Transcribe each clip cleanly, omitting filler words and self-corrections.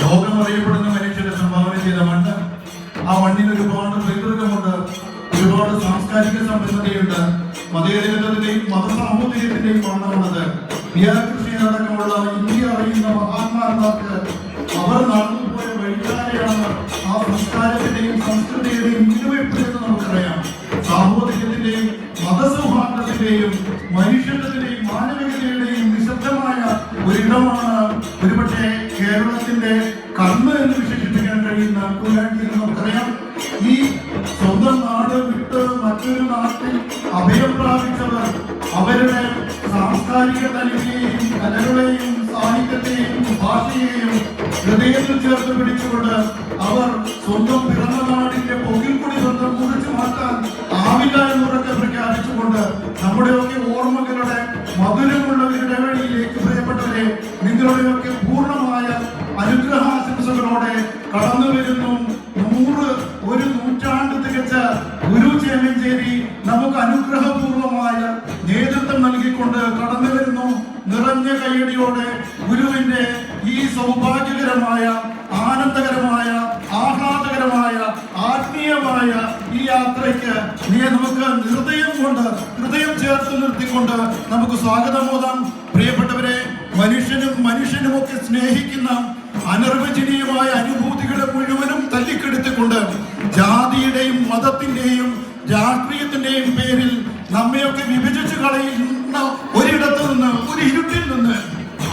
ലോകം അറിയപ്പെടുന്ന മനുഷ്യരെ സംഭാവന ചെയ്ത മണ്ണ്. ആ മണ്ണിന് ഒരുപാട് പൈതൃകമുണ്ട്, ഒരുപാട് സാംസ്കാരിക സമ്പന്നതയുണ്ട്. മതേതരത്വത്തിന്റെയും മതസാഹോദര്യത്തിന്റെയും മണ്ണാണത്. കൃഷിയടക്കമുള്ള ഇന്ത്യ അറിയുന്ന മഹാത്മാന്മാർക്ക് അവർ നടന്നുപോയ വഴിക്കാരെയാണ് ആ സംസ്കാരത്തിന്റെയും സംസ്കൃതിയുടെയും ഇരുവെപ്പോഴെന്ന് നമുക്കറിയാം. സാഹോദര്യത്തിന്റെയും മതസൗഹാർദ്ദത്തിന്റെയും മനുഷ്യത്വത്തിന്റെയും മാനവികതയുടെയും നിശബ്ദമായ ഒരിടമാണ് ഒരുപക്ഷെ കേരളത്തിന്റെ കണ്ണ് എന്ന് വിശേഷിപ്പിക്കാൻ കഴിയുന്ന കൊയിലാണ്ടി എന്ന് നമുക്കറിയാം. ഈ സ്വന്തം നാട് വിട്ട് മറ്റൊരു നാട്ടിൽ അഭയം പ്രാപിച്ചവർ അവരുടെ സാംസ്കാരിക തനിമയെയും കലകളെയും സാഹിത്യത്തെയും ഭാഷയെയും ഹൃദയത്തിൽ ചേർത്ത് പിടിച്ചുകൊണ്ട് അവർ സ്വന്തം പിറന്ന നാടിന്റെ പൊക്കിൽക്കുടി ബന്ധം കുറിച്ച് മാറ്റാൻ ആവില്ല എന്നുറക്കെ പ്രഖ്യാപിച്ചുകൊണ്ട് നമ്മുടെയൊക്കെ ഓർമ്മകളുടെ മധുരമുള്ള ഇടവഴിയിലേക്ക് പ്രിയപ്പെട്ടവരെ നിങ്ങളുടെയൊക്കെ പൂർണ്ണമായ അനുഗ്രഹാശംസകളോടെ കടന്നു വരുന്നു. ഒരു നൂറ്റാണ്ട് തികച്ച ഗുരു ചേമഞ്ചേരി നമുക്ക് അനുഗ്രഹപൂർവമായ നേതൃത്വം നൽകിക്കൊണ്ട് കടന്നു വരുന്നു. നിറഞ്ഞ കയ്യടിയോടെ ഗുരുവിന്റെ ഈ സൗഭാഗ്യകരമായ ആനന്ദകരമായ ആഹ്ലാദകരമായ ആത്മീയമായ ഈ യാത്രയ്ക്ക് നമുക്ക് ഹൃദയം ചേർത്ത് നിർത്തിക്കൊണ്ട് നമുക്ക് സ്വാഗതമോദാം. പ്രിയപ്പെട്ടവരെ, മനുഷ്യനുമൊക്കെ സ്നേഹിക്കുന്ന അനിർവചനീയമായ അനുഭൂതികളെ മുഴുവനും തല്ലിക്കെടുത്തിക്കൊണ്ട് ജാതിയുടെയും മതത്തിന്റെയും രാഷ്ട്രീയത്തിന്റെയും പേരിൽ നമ്മയൊക്കെ വിഭജിച്ചു കളയുന്ന ഒരിടത്ത് നിന്ന്, ഒരു ഇരുട്ടിൽ നിന്ന്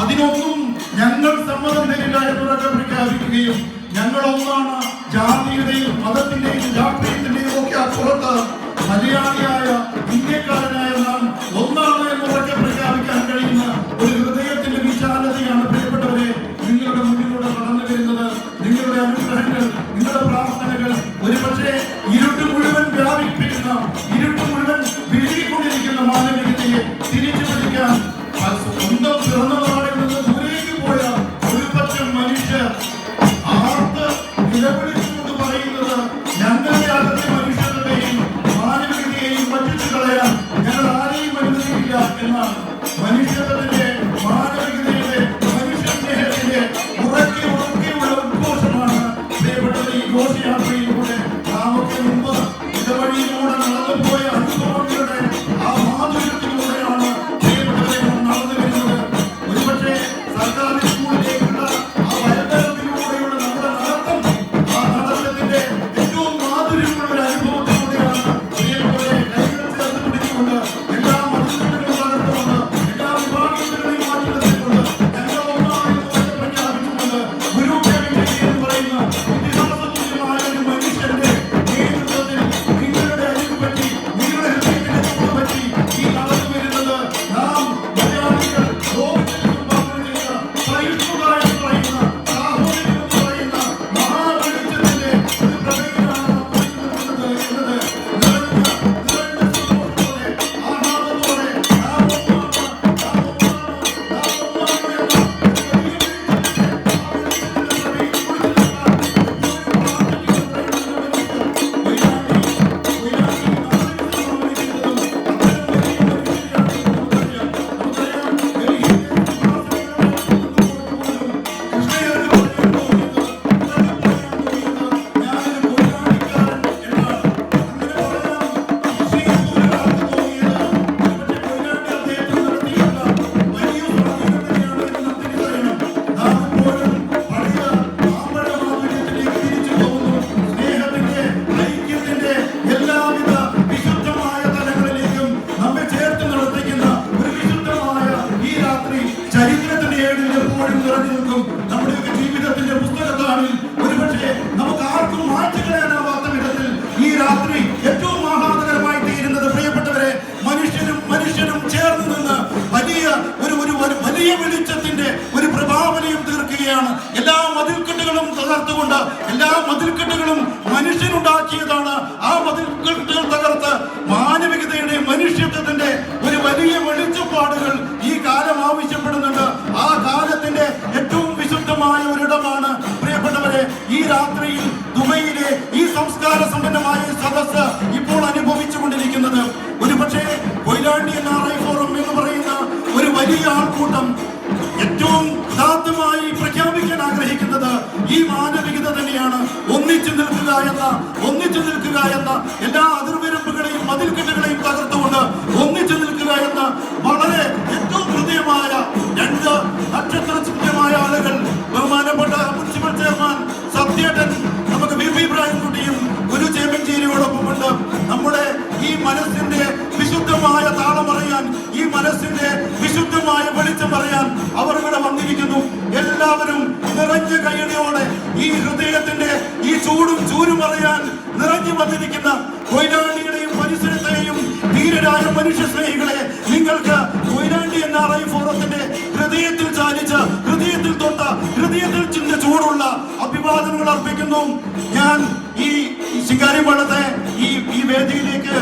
അതിനൊന്നും ഞങ്ങൾ സമ്മതം തരില്ല എന്നുറക്കെ പ്രഖ്യാപിക്കുകയും ഞങ്ങളൊന്നാണ്, ജാതിയുടെയും മതത്തിന്റെയും രാഷ്ട്രീയത്തിന്റെയും ഒക്കെ അപ്പുറത്ത് മലയാളിയായ ഇന്ത്യക്കാരനായ നാം ഒന്നാണ് എന്നുറക്കെ പ്രഖ്യാപിക്കാൻ കഴിയുന്ന ഒരു ഹൃദയത്തിന്റെ വിശാലതയാണ് പ്രിയപ്പെട്ടവരെ നിങ്ങളുടെ മുന്നിലൂടെ കടന്നു വരുന്നത്. നിങ്ങളുടെ അനുഗ്രഹങ്ങൾ, നിങ്ങളുടെ പ്രാർത്ഥനകൾ ഒരുപക്ഷെ ഇരുട്ട് മുഴുവൻ വ്യാപിപ്പിക്കുന്ന, ഇരുട്ട് മുഴുവൻ വിഴുകിക്കൊണ്ടിരിക്കുന്ന മാനവികതയെ തിരിച്ചു പിടിക്കാൻ സ്വന്തം പിറന്ന നാടിൽ നിന്ന് ദൂരേക്ക് പോയ ഒരു പറ്റം മനുഷ്യർ ആർത്ത് നിലവിളിച്ചുകൊണ്ട് പറയുന്നത് ഞങ്ങളുടെ അകത്തെ മനുഷ്യരുടെയും മാനവികതയെയും വഞ്ചിച്ചു കളയാൻ ഞങ്ങൾ ആരെയും അനുവദിക്കില്ല എന്നാണ്. മനുഷ്യത്വത്തിന്റെ, മാനവികതയുടെ, മനുഷ്യസ്നേഹത്തിന്റെ ഉറക്കെയുള്ള ഉദ്ഘോഷമാണ് പ്രിയപ്പെട്ടത് ഈ ഘോഷയാത്രയിലൂടെ നാമൊക്കെ മുമ്പ് ഇടവഴിയിലൂടെ നടന്നുപോയ അനുഭവങ്ങളുടെ ആ മാധുര്യത്തിലൂടെയാണ് പ്രിയപ്പെട്ടവരെ നടന്നു വരുന്നത്. ഒരുപക്ഷെ സർക്കാർ സ്കൂളിലേക്കുള്ള ആ വയൽത്തരത്തിലൂടെയുള്ള നമ്മുടെ നടത്തം, ആ നടത്തത്തിന്റെ ഏറ്റവും മാധുര്യമുള്ള ഒരു അനുഭവത്തിലൂടെയാണ് പ്രിയപ്പെട്ടവരെ കൈകൾ ചേർത്ത് പിടിച്ചുകൊണ്ട് എല്ലാ മനുഷ്യர்களுം തകർത്തുകൊണ്ട് എല്ലാ വിഭാഗങ്ങളെയും മാറ്റി നിർത്തിക്കൊണ്ട് ഞങ്ങൾ ഒന്നാണ് എന്ന് പ്രഖ്യാപിച്ചുകൊണ്ട് ഗുരു ചേമഞ്ചേരി എന്ന് പറയുന്ന ഇതിഹാസതുല്യമായ ഒരു മനുഷ്യന്റെ നേതൃത്വത്തിൽ നിങ്ങളുടെ അരികു പറ്റി, നിങ്ങളുടെ ഹൃദയത്തിന്റെ ചൂട് പറ്റി ഈ നടന്നു വരുന്നത് നാം മലയാളികൾ ലോകത്തിൽ സംഭാവന ചെയ്ത സഹിഷ്ണുത എന്ന് പറയുന്ന, സാഹോദര്യം എന്ന് പറയുന്ന മഹാവെളിച്ചത്തിന്റെ ഒരു പ്രതീകമാണ് നാം പിടിച്ചു നിൽക്കുന്നത് എന്നത് നിറഞ്ഞ സന്തോഷത്തോടെ ആഹ്ലാദത്തോടെ നാം ചരിത്രത്തിന്റെ ഏടിൽ എപ്പോഴും നിറഞ്ഞു നിൽക്കും. നമ്മുടെയൊക്കെ ജീവിതത്തിന്റെ പുസ്തകത്താളിൽ ഒരുപക്ഷെ നമുക്ക് ആർക്കും മാറ്റിക്കളയാനാവാത്ത വിധത്തിൽ ഈ രാത്രി ഏറ്റവും ആഹ്ലാദകരമായി തീരുന്നത് പ്രിയപ്പെട്ടവരെ മനുഷ്യനും ചേർന്ന് നിന്ന് വലിയ വെളിച്ചത്തിന്റെ ഒരു പ്രഭാവനയും തീർക്കുകയാണ്. എല്ലാ മതിൽക്കെട്ടുകളും തകർത്തുകൊണ്ട്, എല്ലാ മതിൽക്കെട്ടുകളും മനുഷ്യനുണ്ടാക്കിയതാണ്. ആ മതിൽക്കെട്ടുകൾ തകർത്ത് മാനവികതയുടെ, മനുഷ്യത്വത്തിന്റെ ഒരു വലിയ വെളിച്ചപ്പാടുകൾ ഈ കാലം ആവശ്യപ്പെടുന്നുണ്ട്. ആ കാലത്തിന്റെ ഏറ്റവും വിശുദ്ധമായ ഒരിടമാണ് പ്രിയപ്പെട്ടവരെ ഈ രാത്രിയിൽ ദുബൈയിലെ ഈ സംസ്കാര സമ്പന്നമായ സദസ്സ് ഇപ്പോൾ അനുഭവിച്ചുകൊണ്ടിരിക്കുന്നത്. ഒരുപക്ഷെ കൊയിലാണ്ടി NRI ഫോറം എന്ന് പറയുന്ന ഒരു വലിയ ആൾക്കൂട്ടം ഏറ്റവും ഉദാത്തമായി പ്രഖ്യാപിക്കാൻ ആഗ്രഹിക്കുന്നത് ഈ മാനവികത തന്നെയാണ് ഒന്നിച്ചു നിൽക്കുക എന്ന എല്ലാ അതിർവരമ്പുകളെയും മതിൽക്കെട്ടുകളെയും തകർത്തുകൊണ്ട് ഒന്നിച്ചു നിൽക്കുക എന്ന വളരെ ഏറ്റവും ഹൃദയമായ രണ്ട് നക്ഷത്രമായ ആളുകൾ, ബഹുമാനപ്പെട്ട മുനിസിപ്പൽ ചെയർമാൻ സത്യേട്ടൻ, നമുക്ക് വി പി ഇബ്രാഹിംകുട്ടിയും ഗുരു ചേമഞ്ചേരിയോടൊപ്പമുണ്ട്. നമ്മുടെ ഈ മനസ്സിന്റെ വിശുദ്ധമായ താളമറിയാൻ, ഈ മനസ്സിന്റെ വിശുദ്ധമായ വെളിച്ചം പറയാൻ അവർ ഇവിടെ വന്നിരിക്കുന്നു. എല്ലാവരും നിറഞ്ഞ കൈയടിയോടെ ഈ ഹൃദയത്തിന്റെ ഈ ചൂടും ചൂരും അറിയാൻ നിറഞ്ഞു വന്നിരിക്കുന്ന കൊയിലാണ്ടിയുടെയും പരിസരത്തെയും ധീരരായ മനുഷ്യ സ്നേഹികളെ, നിങ്ങൾക്ക് കൊയിലാണ്ടി NRI ഫോറത്തിന്റെ ഹൃദയത്തിൽ ചാലിച്ച, ഹൃദയത്തിൽ തൊട്ട, ഹൃദയത്തിൽ ചിന്ത ചൂടുള്ള അഭിവാദനങ്ങൾ അർപ്പിക്കുന്നു. ഞാൻ ഈ ശിങ്കാരിമേളത്തെ ഈ വേദിയിലേക്ക്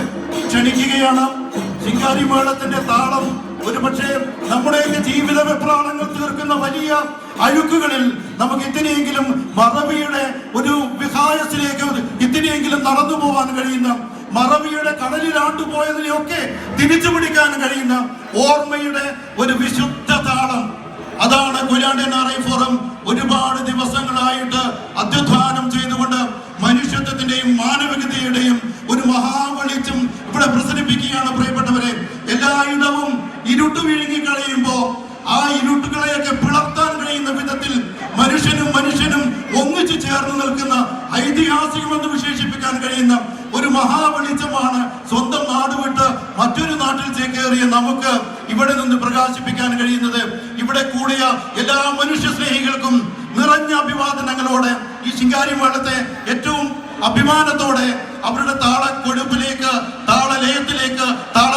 ക്ഷണിക്കുകയാണ്. ശിങ്കാരിമേളത്തിന്റെ താളം ഒരുപക്ഷെ നമ്മുടെയൊക്കെ ജീവിത വെപ്രാളങ്ങൾ തീർക്കുന്ന വലിയ അഴുക്കുകളിൽ നമുക്ക് ഇത്തിരിയെങ്കിലും മറവിയുടെ ഒരു വിഹായസിലേക്ക് ഇത്തിരിയെങ്കിലും നടന്നു പോകാൻ കഴിയുന്ന, മറവിയുടെ കടലിൽ ആണ്ടുപോയതിനെയൊക്കെ തിരിച്ചു പിടിക്കാൻ കഴിയുന്ന ഓർമ്മയുടെ ഒരു വിശുദ്ധ താളം. അതാണ് കൊയിലാണ്ടി NRI ഫോറം ഒരുപാട് ദിവസങ്ങളായിട്ട് അധ്വാനം ചെയ്തുകൊണ്ട് മനുഷ്യത്വത്തിന്റെയും മാനവികതയുടെയും ഒരു മഹാവെളിച്ചം ഇവിടെ പ്രസരിപ്പിക്കുകയാണ്. പ്രിയപ്പെട്ടവരെ, എല്ലായിടവും ഇരുട്ട് വിഴുങ്ങി കഴിയുമ്പോ ആ ഇരുട്ടുകളെയൊക്കെ പിളർത്താൻ കഴിയുന്ന വിധത്തിൽ മനുഷ്യനും ഒന്നിച്ചു ചേർന്ന് നിൽക്കുന്ന, ഐതിഹാസികമെന്ന് വിശേഷിപ്പിക്കാൻ കഴിയുന്ന ഒരു മഹാവെളിച്ചമാണ് സ്വന്തം നാട് വിട്ട് മറ്റൊരു നാട്ടിൽ ചേക്കേറിയ നമുക്ക് ഇവിടെ നിന്ന് പ്രകാശിപ്പിക്കാൻ കഴിയുന്നത്. ഇവിടെ കൂടിയ എല്ലാ മനുഷ്യ സ്നേഹികൾക്കും നിറഞ്ഞ അഭിവാദനങ്ങളോടെ ഈ ശിങ്കാരിമേളത്തെ ഏറ്റവും അഭിമാനത്തോടെ അവരുടെ താളക്കൊഴുപ്പിലേക്ക്, താളലയത്തിലേക്ക്, താള